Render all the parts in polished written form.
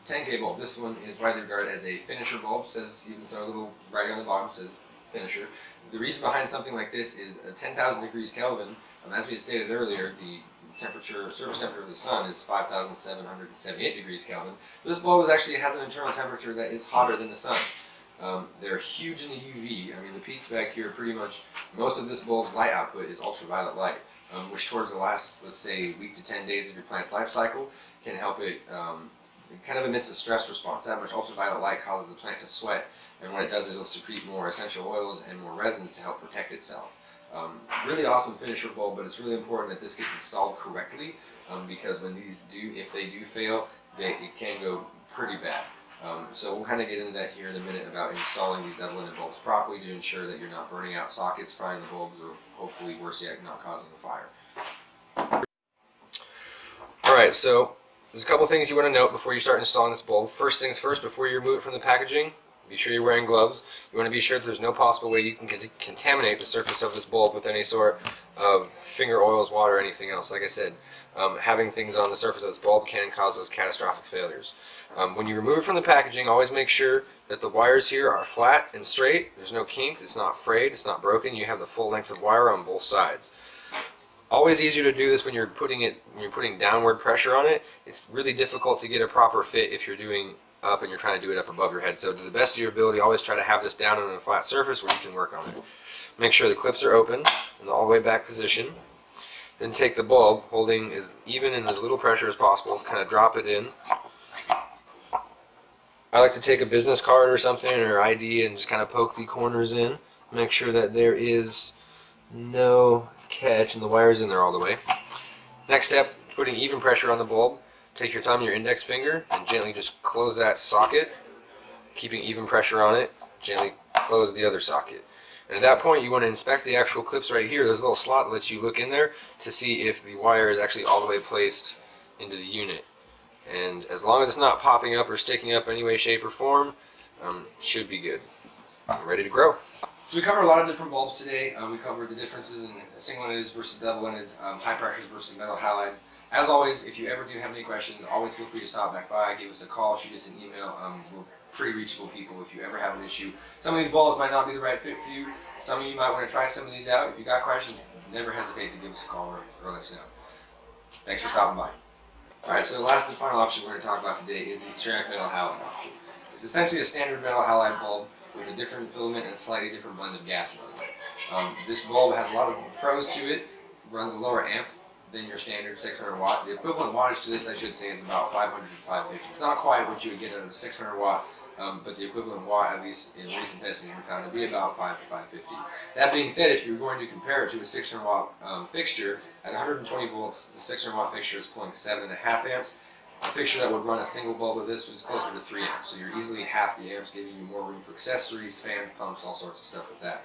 10K bulb. This one is widely regarded as a finisher bulb. Says even so, a little right on the bottom says finisher. The reason behind something like this is 10,000 degrees Kelvin. As we had stated earlier, the surface temperature of the sun is 5,778 degrees Kelvin. This bulb actually has an internal temperature that is hotter than the sun. They're huge in the UV. I mean, the peaks back here, pretty much most of this bulb's light output is ultraviolet light, which towards the last, let's say, week to 10 days of your plant's life cycle can help it. It kind of emits a stress response. That much ultraviolet light causes the plant to sweat, and when it does, it'll secrete more essential oils and more resins to help protect itself. Really awesome finisher bulb, but it's really important that this gets installed correctly, because when these if they do fail, it can go pretty bad. So we'll kind of get into that here in a minute about installing these double-ended bulbs properly to ensure that you're not burning out sockets, frying the bulbs, or hopefully worse yet, not causing a fire. Alright, so there's a couple things you want to note before you start installing this bulb. First things first, before you remove it from the packaging, be sure you're wearing gloves. You want to be sure that there's no possible way you can contaminate the surface of this bulb with any sort of finger oils, water, or anything else. Like I said, having things on the surface of this bulb can cause those catastrophic failures. When you remove it from the packaging, always make sure that the wires here are flat and straight. There's no kinks, it's not frayed, it's not broken. You have the full length of wire on both sides. Always easier to do this when you're putting downward pressure on it. It's really difficult to get a proper fit if you're doing up and you're trying to do it up above your head. So to the best of your ability, always try to have this down on a flat surface where you can work on it. Make sure the clips are open in the all the way back position. Then take the bulb, holding as even and as little pressure as possible, kind of drop it in. I like to take a business card or something, or ID, and just kind of poke the corners in. Make sure that there is no catch and the wire's in there all the way. Next step, putting even pressure on the bulb. Take your thumb and your index finger and gently just close that socket, keeping even pressure on it. Gently close the other socket. And at that point, you want to inspect the actual clips right here. There's a little slot that lets you look in there to see if the wire is actually all the way placed into the unit. And as long as it's not popping up or sticking up any way, shape, or form, should be good. Ready to grow. So we covered a lot of different bulbs today. We covered the differences in single-ended versus double-ended, high pressures versus metal halides. As always, if you ever do have any questions, always feel free to stop back by, give us a call, shoot us an email. We're pretty reachable people if you ever have an issue. Some of these bulbs might not be the right fit for you. Some of you might want to try some of these out. If you got questions, never hesitate to give us a call or let us know. Thanks for stopping by. Alright, so the last and final option we're going to talk about today is the ceramic metal halide option. It's essentially a standard metal halide bulb with a different filament and a slightly different blend of gases in it. This bulb has a lot of pros to it. Runs a lower amp than your standard 600 watt. The equivalent wattage to this, I should say, is about 500 to 550. It's not quite what you would get out of a 600 watt, but the equivalent watt, at least in recent testing, we found to be about 5 to 550. That being said, if you're going to compare it to a 600 watt fixture, at 120 volts, the 600 watt fixture is pulling 7.5 amps. A fixture that would run a single bulb of this was closer to 3 amps, so you're easily half the amps, giving you more room for accessories, fans, pumps, all sorts of stuff with that.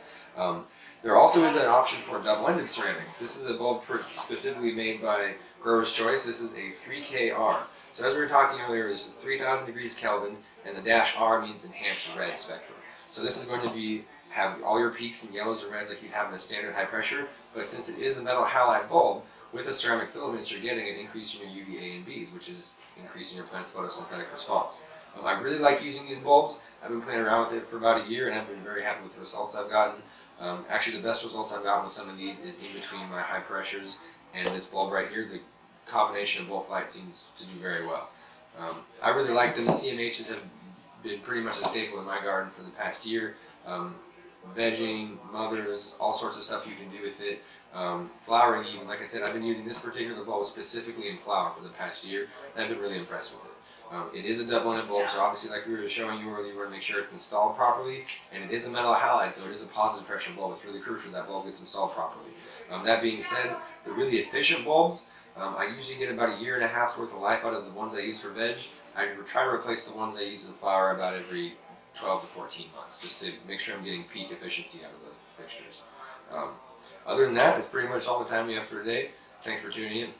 There also is an option for double-ended ceramics. This is a bulb specifically made by Grower's Choice. This is a 3KR. So as we were talking earlier, this is 3,000 degrees Kelvin, and the dash R means enhanced red spectrum. So this is going to have all your peaks and yellows and reds like you'd have in a standard high pressure, but since it is a metal halide bulb, with the ceramic filaments you're getting an increase in your UVA and Bs, which is increasing your plant's photosynthetic response. I really like using these bulbs. I've been playing around with it for about a year, and I've been very happy with the results I've gotten. Actually, the best results I've gotten with some of these is in between my high pressures and this bulb right here. The combination of both lights seems to do very well. I really like them. The CMHs have been pretty much a staple in my garden for the past year. Vegging, mothers, all sorts of stuff you can do with it. Flowering even. Like I said, I've been using this particular bulb specifically in flower for the past year, and I've been really impressed with it. It is a double-ended bulb, so obviously, like we were showing you earlier, you want to make sure it's installed properly, and it is a metal halide, so it is a positive pressure bulb. It's really crucial that bulb gets installed properly. That being said, the really efficient bulbs, I usually get about 1.5 years worth of life out of the ones I use for veg. I try to replace the ones I use in flower about every 12 to 14 months, just to make sure I'm getting peak efficiency out of the fixtures. Other than that, that's pretty much all the time we have for today. Thanks for tuning in.